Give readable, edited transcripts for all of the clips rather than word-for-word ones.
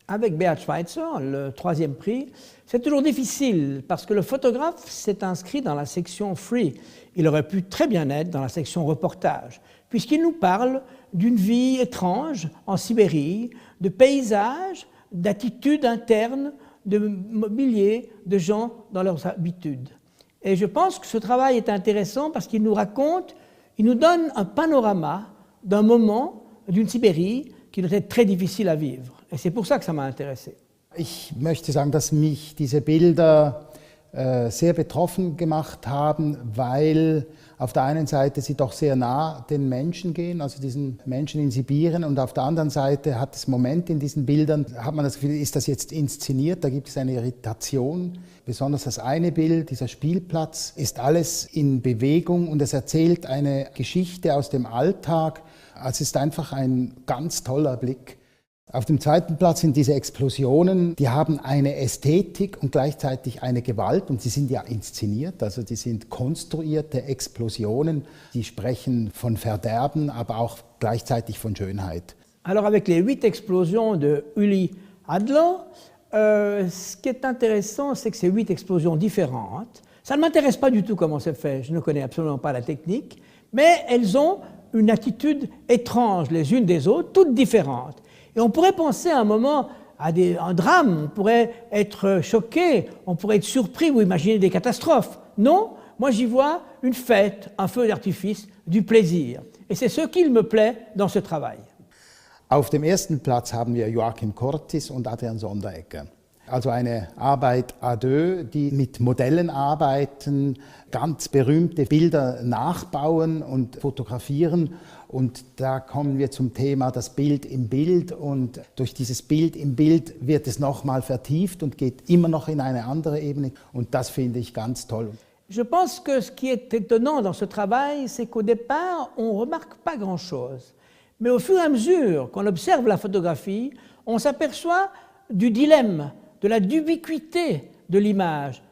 Avec Beat Schweitzer, le 3e prix, c'est toujours difficile parce que le photographe s'est inscrit dans la section Free. Il aurait pu très bien être dans la section Reportage, puisqu'il nous parle d'une vie étrange en Sibérie, de paysages, d'attitudes internes, de mobilier, de gens dans leurs habitudes. Et je pense que ce travail est intéressant parce qu'il nous raconte, il nous donne un panorama d'un moment d'une Sibérie qui doit être très difficile à vivre. Et c'est pour ça que ça m'a intéressé. Ich möchte sagen, dass mich diese Bilder sehr betroffen gemacht haben, weil auf der einen Seite sie doch sehr nah den Menschen gehen, also diesen Menschen in Sibirien, und auf der anderen Seite hat es Momente in diesen Bildern, hat man das Gefühl, ist das jetzt inszeniert, da gibt es eine Irritation. Besonders das eine Bild, dieser Spielplatz, ist alles in Bewegung und es erzählt eine Geschichte aus dem Alltag. Also es ist einfach ein ganz toller Blick. Auf dem zweiten Platz sind diese Explosionen, die haben eine Ästhetik und gleichzeitig eine Gewalt und sie sind ja inszeniert, also die sind konstruierte Explosionen, die sprechen von Verderben, aber auch gleichzeitig von Schönheit. Alors avec les 8 explosions de Uli Adler, ce qui est intéressant, c'est que ces 8 explosions différentes, ça ne m'intéresse pas du tout comment c'est fait, je ne connais absolument pas la technique, mais elles ont une attitude étrange les unes des autres, toutes différentes. Et on pourrait penser à un moment à un drame, on pourrait être choqué, on pourrait être surpris ou imaginer des catastrophes. Non, moi j'y vois une fête, un feu d'artifice, du plaisir. Et c'est ce qu'il me plaît dans ce travail. Auf dem ersten Platz haben wir Joachim Cortis und Adrian Sonderegger. Also eine Arbeit à deux, die mit Modellen arbeiten, ganz berühmte Bilder nachbauen und fotografieren. Und da kommen wir zum Thema das Bild im Bild. Und durch dieses Bild im Bild wird es nochmal vertieft und geht immer noch in eine andere Ebene. Und das finde ich ganz toll. Je pense que ce qui est étonnant dans ce travail, c'est qu'au départ, on ne remarque pas grand-chose. Mais au fur et à mesure qu'on observe la photographie, on s'aperçoit du dilemme, de la d'ubiquité de l'image.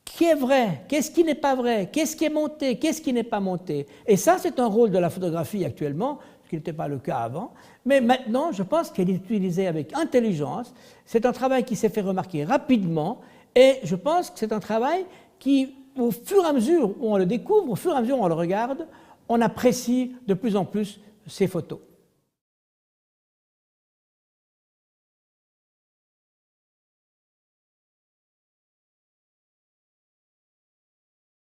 Qui est vrai? Qu'est-ce qui n'est pas vrai? Qu'est-ce qui est monté? Qu'est-ce qui n'est pas monté? Et ça, c'est un rôle de la photographie actuellement, ce qui n'était pas le cas avant. Mais maintenant, je pense qu'elle est utilisée avec intelligence. C'est un travail qui s'est fait remarquer rapidement. Et je pense que c'est un travail qui, au fur et à mesure où on le découvre, au fur et à mesure où on le regarde, on apprécie de plus en plus ces photos.